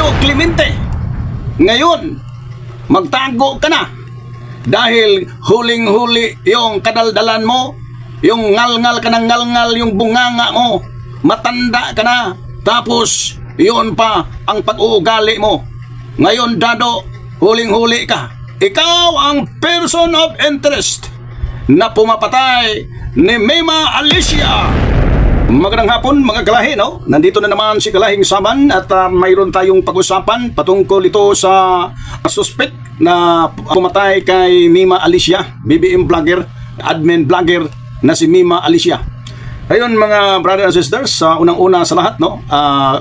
Dado Clemente, ngayon, magtago ka na dahil huling-huli yung kadaldalan mo, yung ngalngal ka ng ngalngal, yung bunganga mo, matanda ka na, tapos yun pa ang pag-uugali mo. Ngayon, Dado, huling-huli ka. Ikaw ang person of interest na pumapatay ni Mima Alicia. Magandang hapon mga kalahi, no? Nandito na naman si Kalahing Saban at mayroon tayong pag-usapan patungkol ito sa suspect na pumatay kay Mima Alicia, BBM vlogger, admin vlogger na si Mima Alicia. Ayun mga brother and sisters, unang-una sa lahat, no?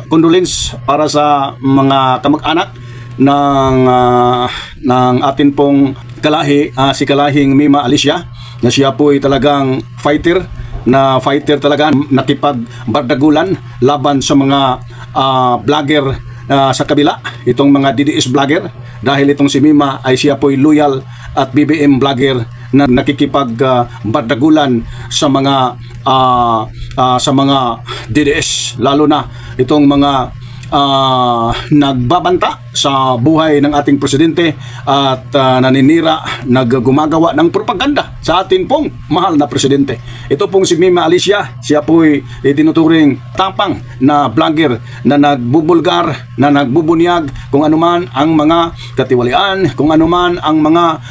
Condolence para sa mga kamag-anak ng atin pong kalahi, si Kalahing Mima Alicia, na siya po ay talagang fighter talaga, nakipagbardagulan laban sa mga vlogger sa kabila, itong mga DDS vlogger, dahil itong si Mima ay siya po ay loyal at BBM vlogger na nakikipagbardagulan sa mga DDS, lalo na itong mga nagbabanta sa buhay ng ating presidente at naninira, naggumagawa ng propaganda sa ating pong mahal na presidente. Ito pong si Mima Alicia, siya po ay itinuturing tapang na vlogger na nagbubulgar, na nagbubunyag kung anuman ang mga katiwalian, kung anuman ang mga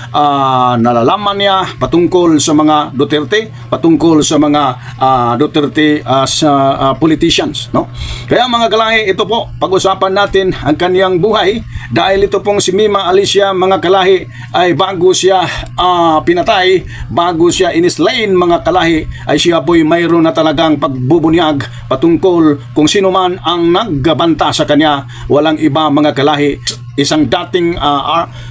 nalalaman niya patungkol sa mga Duterte, patungkol sa mga Duterte politicians, no? Kaya mga kalahi, ito po, pag-usapan natin ang kaniyang buhay, dahil ito pong si Mima Alicia, mga kalahi, ay bago siya pinatay, bago siya inislain, mga kalahi, ay siya po'y mayroon na talagang pagbubunyag patungkol kung sino man ang nagbanta sa kanya. Walang iba, mga kalahi, isang dating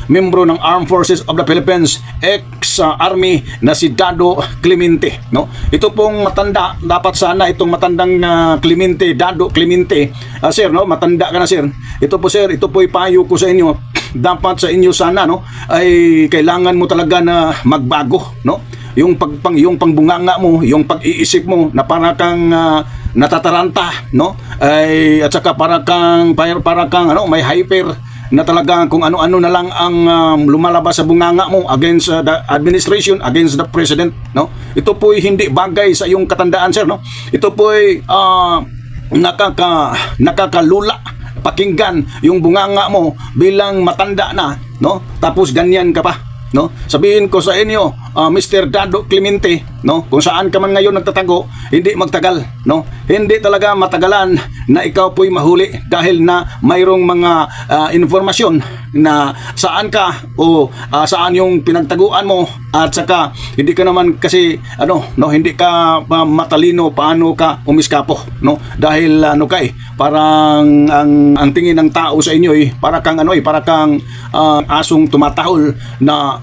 membro ng Armed Forces of the Philippines, ex-army na si Dado Clemente, no? Ito pong matanda, dapat sana itong matandang Clemente, Dado Clemente, sir, no? Matanda ka na, sir. Ito po, sir, ito po ipayo ko sa inyo. Dapat sa inyo sana, no, ay kailangan mo talaga na magbago, no? Yung pangbunganga mo, yung pag-iisip mo na para kang natataranta, no? Ay at saka para kang may hyper na talaga kung ano-ano na lang ang lumalabas sa bunganga mo against the administration, against the president, no? Ito po'y hindi bagay sa iyong katandaan, sir, no? Ito po'y nakakalula pakinggan yung bunganga mo bilang matanda na, no? Tapos ganyan ka pa, no? Sabihin ko sa inyo, Mr. Dado Clemente, no, kung saan ka man ngayon nagtatago, hindi magtagal, no? Hindi talaga matagalan na ikaw po'y mahuli, dahil na mayroong mga informasyon na saan ka o saan yung pinagtaguan mo, at saka hindi ka naman kasi hindi ka matalino paano ka umiskapo, no? Dahil parang ang tingin ng tao sa inyo para kang asong tumatahol na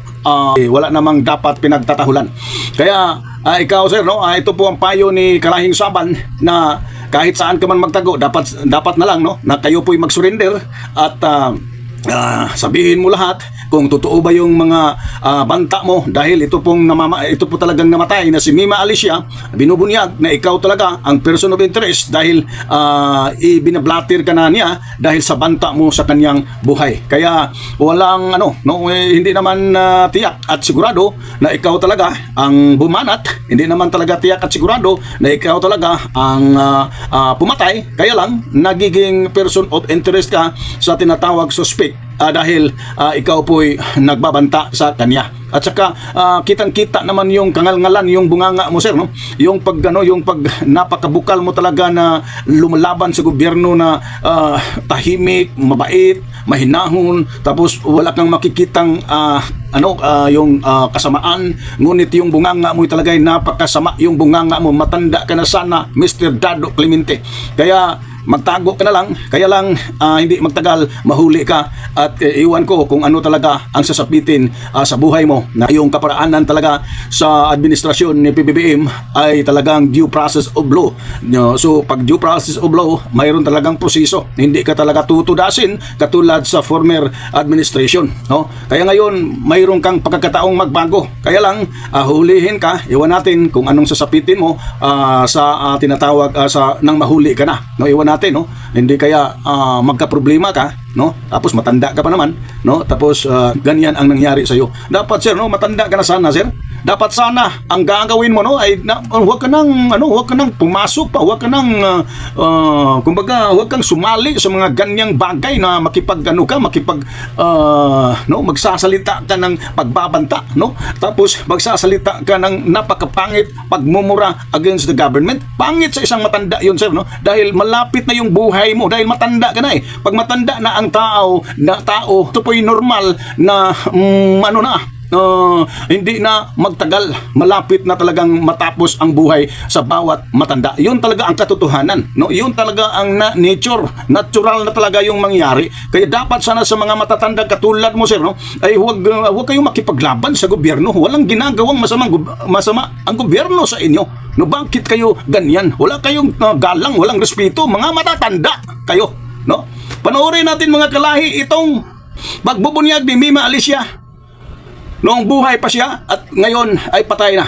wala namang dapat pinagtatahulan. Kaya ikaw, sir, no, ito po ang payo ni Kalahing Saban, na kahit saan ka man magtago, dapat na lang, no, na kayo po'y mag-surrender at sabihin mo lahat kung totoo ba yung mga banta mo, dahil ito po talagang namatay na si Mima Alicia, binubunyag na ikaw talaga ang person of interest, dahil ibinablatter ka na niya dahil sa banta mo sa kanyang buhay. Kaya walang hindi naman tiyak at sigurado na ikaw talaga ang bumanat, hindi naman talaga tiyak at sigurado na ikaw talaga ang pumatay, kaya lang nagiging person of interest ka sa tinatawag suspect, dahil ikaw po'y nagbabanta sa kanya. At saka kitang-kita naman yung kangalngalan, yung bunganga mo, sir, no? Yung pag napakabukal mo talaga na lumalaban sa gobyerno, na tahimik, mabait, mahinahon, tapos wala kang makikitang yung kasamaan, ngunit yung bunganga mo talaga ay napakasama. Yung bunganga mo, matanda ka na sana, Mr. Dado Clemente. Kaya magtago ka na lang, kaya lang hindi magtagal mahuli ka, at iwan ko kung ano talaga ang sasapitin sa buhay mo, na yung kaparaanan talaga sa administrasyon ni PBBM ay talagang due process of law, no? So pag due process of law, mayroon talagang proseso, hindi ka talaga tutudasin katulad sa former administration, no? Kaya ngayon mayroon kang pagkakataong magbago, kaya lang hulihin ka, iwan natin kung anong sasapitin mo sa tinatawag sa nang mahuli ka na, no? Iwan natin, no? Hindi kaya magka-problema ka, no? Tapos matanda ka pa naman, no? Tapos ganyan ang nangyari sa iyo. Dapat sir, no, matanda ka na sana, sir. Dapat sana ang gagawin mo, no, ay huwag ka nang pumasok pa, huwag ka nang kumbaga, huwag kang sumali sa mga ganyang bagay na magsasalita ka ng pagbabanta, no? Tapos magsasalita ka ng napakapangit pagmumura against the government. Pangit sa isang matanda 'yun, sir, no? Dahil malapit na yung buhay mo, dahil matanda ka na eh. Pag matanda na ang tao, ito po'y normal na hindi na magtagal, malapit na talagang matapos ang buhay sa bawat matanda. Yun talaga ang katotohanan, no? Yun talaga ang natural na talaga yung mangyari. Kaya dapat sana sa mga matatanda katulad mo, sir, no, ay huwag kayong makipaglaban sa gobyerno. Walang ginagawang masama ang gobyerno sa inyo. No, bakit kayo ganyan? Wala kayong galang, walang respeto, mga matatanda kayo, no? Panoorin natin mga kalahi itong pagbubunyag ni Mima Alicia. Noong buhay pa siya at ngayon ay patay na.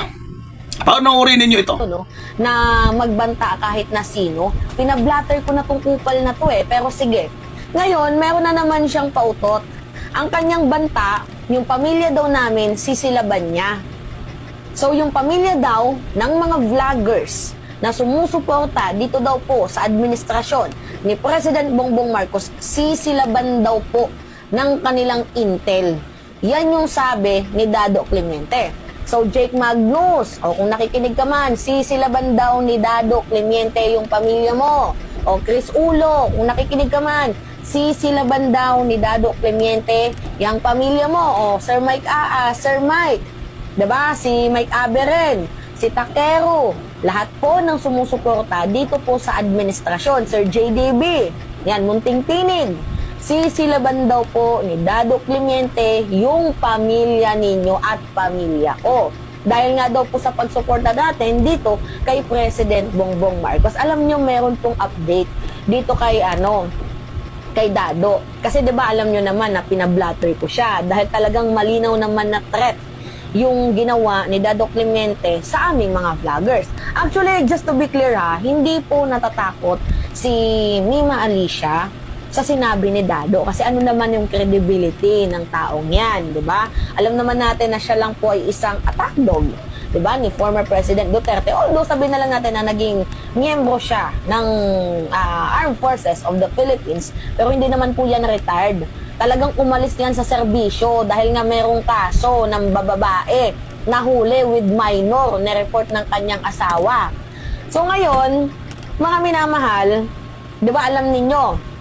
Panoorin ninyo ito. Na magbanta kahit na sino. Pinablatter ko na tong kupal na to eh. Pero sige, ngayon meron na naman siyang pautot. Ang kanyang banta, yung pamilya daw namin, sisilaban niya. So yung pamilya daw ng mga vloggers na sumusuporta dito daw po sa administrasyon ni President Bongbong Marcos, sisilaban daw po ng kanilang intel. Yan yung sabi ni Dado Clemente. So, Jake Magnus, o kung nakikinig ka man, sisilaban daw ni Dado Clemente yung pamilya mo. O Chris Ulo, kung nakikinig ka man, sisilaban daw ni Dado Clemente yung pamilya mo. O Sir Mike, diba? Si Mike Aberen, si Takero, lahat po ng sumusuporta dito po sa administrasyon. Sir JDB, yan, munting tinig. Sisilaban daw po ni Dado Clemente yung pamilya ninyo at pamilya ko. Dahil nga daw po sa pagsuporta natin dito kay President Bongbong Marcos. Alam nyo, meron pong update dito kay Dado. Kasi 'di ba alam nyo naman na pinablatter ko siya dahil talagang malinaw naman na threat yung ginawa ni Dado Clemente sa aming mga vloggers. Actually, just to be clear hindi po natatakot si Mima Alicia sa sinabi ni Dado. Kasi ano naman yung credibility ng taong yan, di ba? Alam naman natin na siya lang po ay isang attack dog, di ba? Ni former President Duterte. Although sabihin na lang natin na naging miyembro siya ng Armed Forces of the Philippines, pero hindi naman po yan retired. Talagang umalis yan sa serbisyo dahil nga merong kaso ng bababae nahuli with minor, nireport ng kanyang asawa. So ngayon, mga minamahal, di ba alam ninyo,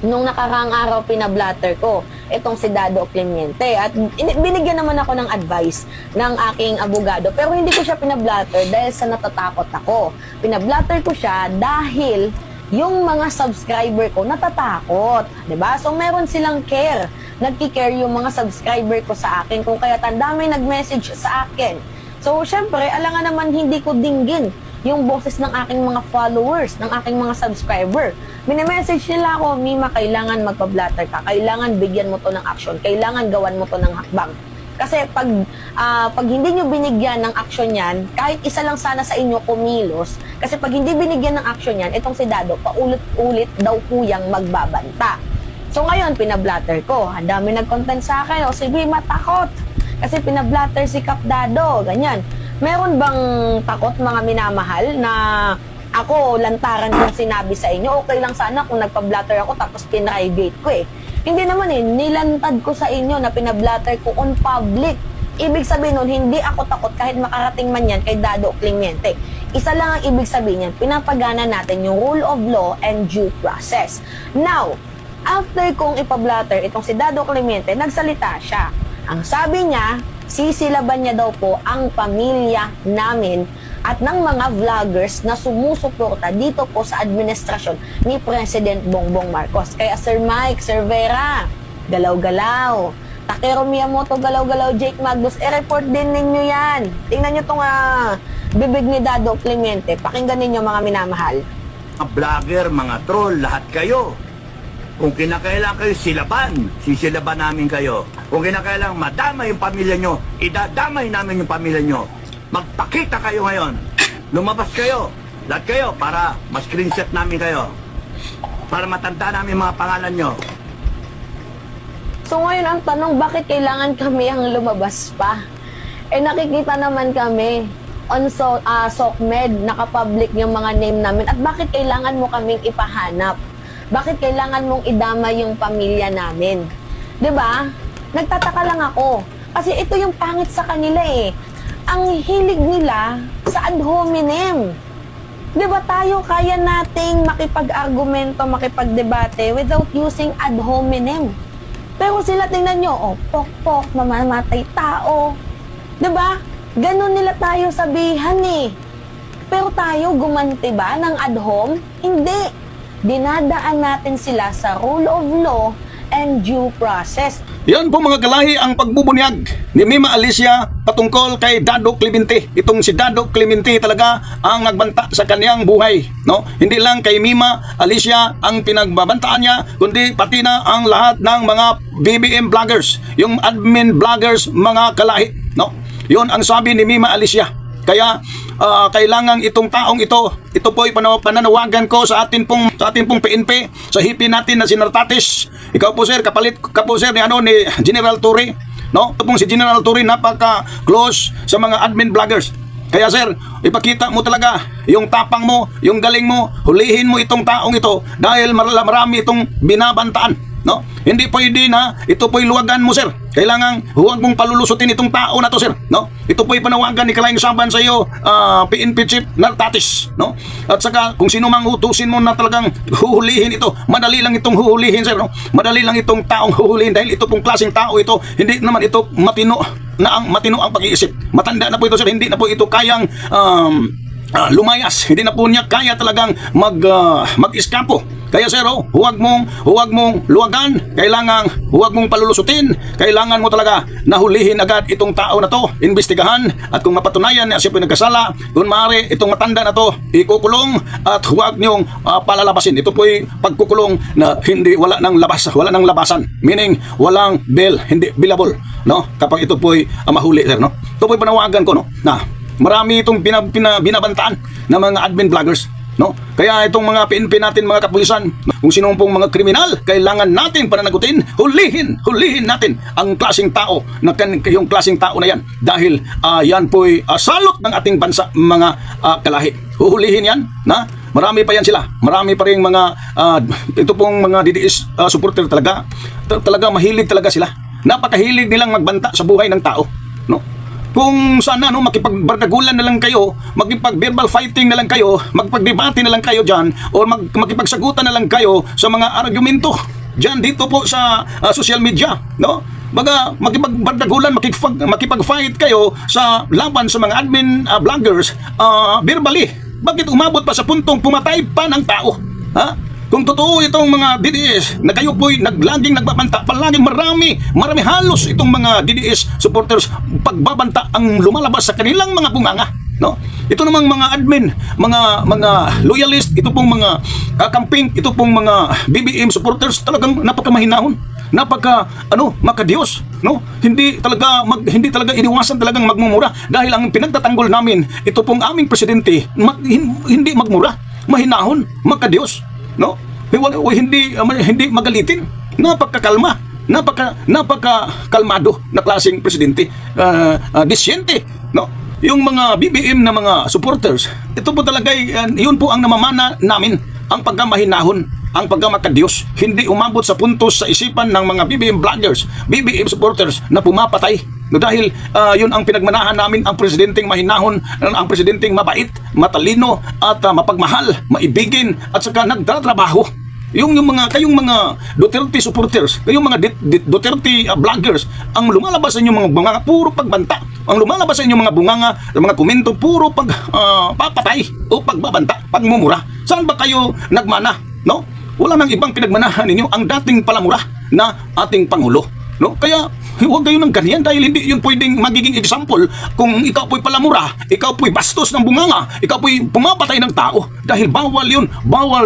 nung nakaraang araw pinablatter ko itong si Dado Clemente at binigyan naman ako ng advice ng aking abogado, pero hindi ko siya pinablatter dahil sa natatakot ako. Pinablatter ko siya dahil yung mga subscriber ko natatakot, 'di ba? So meron silang care, nagki-care yung mga subscriber ko sa akin, kung kaya tandami nag-message sa akin. So syempre, alangan naman hindi ko dinggin yung boses ng aking mga followers, ng aking mga subscriber. Mini-message nila ako, Mima, kailangan magpa-blatter ka, kailangan bigyan mo to ng action, kailangan gawan mo to ng hakbang. Kasi pag hindi nyo binigyan ng action yan, kahit isa lang sana sa inyo kumilos, kasi pag hindi binigyan ng action yan, itong si Dado, paulit-ulit daw po yang magbabanta. So ngayon, pinablatter ko, ang dami nag-content sa akin, o si Mima, takot, kasi pinablatter si Kap Dado, ganyan. Meron bang takot, mga minamahal, na ako lantaran kung sinabi sa inyo? Okay lang sana kung nagpa-blatter ako tapos pinrivate ko eh. Hindi naman eh, nilantad ko sa inyo na pinablatter ko on public. Ibig sabihin nun, hindi ako takot kahit makarating man yan kay Dado Clemente. Isa lang ang ibig sabihin yan, pinapagana natin yung rule of law and due process. Now, after kong ipablatter itong si Dado Clemente, nagsalita siya. Ang sabi niya, sisilaban niya daw po ang pamilya namin at ng mga vloggers na sumusuporta dito po sa administrasyon ni President Bongbong Marcos. Kaya Sir Mike, Sir Vera, galaw-galaw. Takero Miyamoto, galaw-galaw. Jake Magnus, i-report din ninyo yan. Tingnan nyo itong bibig ni Dado Clemente. Pakinggan ninyo, mga minamahal. Mga vlogger, mga troll, lahat kayo. Kung kinakailangan kayo silaban, sisilaban namin kayo. Kung kinakailangan madama yung pamilya nyo, idadamay namin yung pamilya nyo. Magpakita kayo ngayon. Lumabas kayo. Lahat kayo para ma-screenshot namin kayo. para matanda namin mga pangalan nyo. So ngayon ang tanong, bakit kailangan kami ang lumabas pa? Eh nakikita naman kami on SOCMED, nakapublic yung mga name namin. At bakit kailangan mo kaming ipahanap? Bakit kailangan mong idama yung pamilya namin? 'Di ba? Nagtataka lang ako. Kasi ito yung pangit sa kanila eh. Ang hilig nila sa ad hominem. 'Di ba tayo kaya nating makipag-argumento, makipagdebate without using ad hominem? Pero sila, tingnan nyo, oh, pok-pok, mamamatay tao. 'Di ba? Ganon nila tayo sabihan eh. Pero tayo gumanti ba ng ad hom? Hindi. Dinadaan natin sila sa rule of law and due process. Yan po mga kalahi ang pagbubunyag ni Mima Alicia patungkol kay Dado Clemente. Itong si Dado Clemente talaga ang nagbanta sa kaniyang buhay, no? Hindi lang kay Mima Alicia ang pinagbabantaan niya, kundi pati na ang lahat ng mga BBM vloggers, yung admin vloggers, mga kalahi, no? Yun ang sabi ni Mima Alicia. Kaya kailangan itong taong ito po ay pananawagan ko sa atin pong PNP, sa hipi natin na si Nartates. Ikaw po sir, kapalit ka po sir ni General Torre, no? Ito pong si General Torre napaka-close sa mga admin vloggers. Kaya sir, ipakita mo talaga yung tapang mo, yung galing mo, hulihin mo itong taong ito dahil marami itong binabantaan, no? Hindi pwede na ito po'y luwagan mo sir. Kailangan huwag mong palulusutin itong tao na to sir, no? Ito po'y panawagan ni Kalayang Saban sa iyo, PNP Chief Nartates, no? At saka kung sino mang utusin mo na talagang huhulihin ito, madali lang itong huhulihin sir, no? Madali lang itong taong huhulihin dahil ito pong klaseng tao ito, hindi naman ito matino ang pag-iisip. Matanda na po ito sir, hindi na po ito kayang lumayas, hindi na po niya kaya talagang mag-iskapo. Kaya sir, huwag mong luwagan, huwag mong palulusutin, kailangan mo talaga nahulihin agad itong tao na to, imbestigahan, at kung mapatunayan na siya po nagkasala, kung maaari itong matanda na to ikukulong at huwag niyong palalabasin. Ito po'y pagkukulong na wala nang labasan, meaning walang bail, hindi billable, no? Kapag ito po'y mahuli sir, no? Ito po'y panawagan ko, no, na marami itong binabantaan ng mga admin vloggers, no? Kaya itong mga PNP natin, mga kapulisan, kung sino pong mga kriminal, kailangan natin pananagutin, hulihin natin ang klaseng tao, yung klaseng tao na yan, dahil yan po'y salot ng ating bansa, mga kalahi. Huhulihin yan, na marami pa yan sila, marami pa rin mga ito pong mga DDS supporter talaga mahilig talaga sila, napakahilig nilang magbanta sa buhay ng tao, no? Kung sana makipagbardagulan na lang kayo, makipag-verbal fighting na lang kayo, magpagdebate na lang kayo dyan, o makipagsagutan na lang kayo sa mga argumento dyan dito po sa social media, no? Makipagbardagulan, makipag-fight kayo sa laban sa mga admin vloggers verbally. Bakit umabot pa sa puntong pumatay pa ng tao? Ha? Kung totoo itong mga DDS na kayo po'y laging nagbabanta, palaging marami halos itong mga DDS supporters pagbabanta ang lumalabas sa kanilang mga bunganga, no? Ito namang mga admin, mga loyalist, ito pong mga camping, ito pong mga BBM supporters, talagang napakamahinahon, makadiyos, no? Hindi talaga iniwasan talagang magmumura dahil ang pinagtatanggol namin, ito pong aming presidente, hindi magmura, mahinahon, makadiyos, no? Hindi magalitin, napakakalmado na klaseng presidente, disyente, no? Yung mga BBM na mga supporters, ito po talaga yun po ang namamana namin, ang pagkamahinahon, ang pagkamakadiyos, hindi umabot sa puntos sa isipan ng mga BBM vloggers, BBM supporters na pumapatay. No, dahil yun ang pinagmanahan namin, ang presidenteng mahinahon, ang presidenteng mabait, matalino at mapagmahal, maibigin at saka nagtatrabaho. Kayong mga Duterte supporters, kayong mga Duterte vloggers, ang lumalabas sa inyong mga bunganga puro pagbanta. Ang lumalabas sa inyong mga bunganga, mga komento puro papatay o pagbabanta, pagmumura. Saan ba kayo nagmana, no? Wala nang ibang pinagmanahan ninyo ang dating palamura na ating Pangulo, no? Kaya huwag kayo ng ganyan dahil hindi yun pwedeng magiging example kung ikaw po'y palamura, ikaw po'y bastos ng bunganga, ikaw po'y pumapatay ng tao, dahil bawal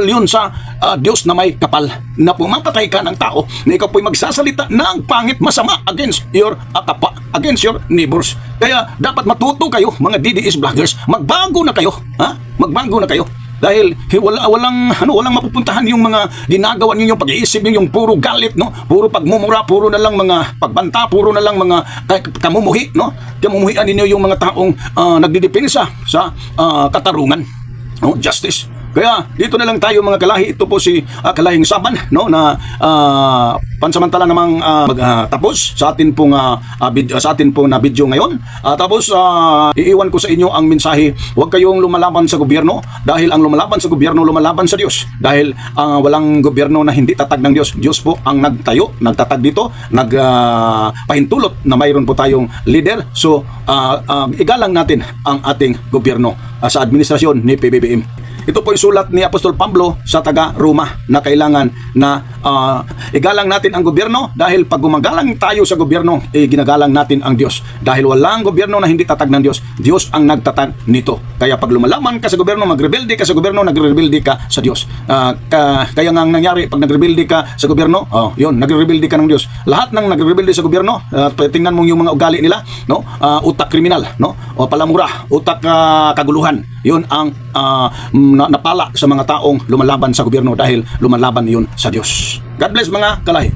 yun sa Diyos na may kapal, na pumapatay ka ng tao, na ikaw po'y magsasalita ng pangit, masama against your kapwa, against your neighbors. Kaya dapat matuto kayo, mga DDS vloggers, magbago na kayo, ha? Magbago na kayo. Dahil walang mapupuntahan yung mga ginagawa ninyo, yung pag-iisip ninyo, yung puro galit, no? Puro pagmumura, puro na lang mga pagbanta, puro na lang mga kamumuhi, no? Kamumuhian ninyo yung mga taong nagdidepensa sa katarungan, no? Justice. Kaya dito na lang tayo mga kalahi. Ito po si Kalahing Saban, no, na pansamantala namang tapos sa atin pong sa atin pong na video ngayon. Tapos iiwan ko sa inyo ang mensahe, huwag kayong lumalaban sa gobyerno dahil ang lumalaban sa gobyerno lumalaban sa Diyos. Dahil walang gobyerno na hindi tatag ng Diyos. Diyos po ang nagtayo, nagtatag dito, pahintulot na mayroon po tayong leader. So igalang natin ang ating gobyerno sa administrasyon ni PBBM. Ito po yung sulat ni Apostol Pablo sa taga-Roma na kailangan na igalang natin ang gobyerno dahil pag gumagalang tayo sa gobyerno, ginagalang natin ang Diyos. Dahil walang gobyerno na hindi tatag ng Diyos. Diyos ang nagtatag nito. Kaya pag lumalaban ka sa gobyerno, magrebelde ka sa gobyerno, nagrebelde ka sa Diyos. Kaya nga ang nangyari, pag nagrebelde ka sa gobyerno, yun, nagrebelde ka ng Diyos. Lahat ng nagrebelde sa gobyerno, tingnan mo yung mga ugali nila, no? Utak kriminal, no? O palamura, utak kaguluhan. Yun ang napala sa mga taong lumalaban sa gobyerno dahil lumalaban yun sa Diyos. God bless mga kalahi.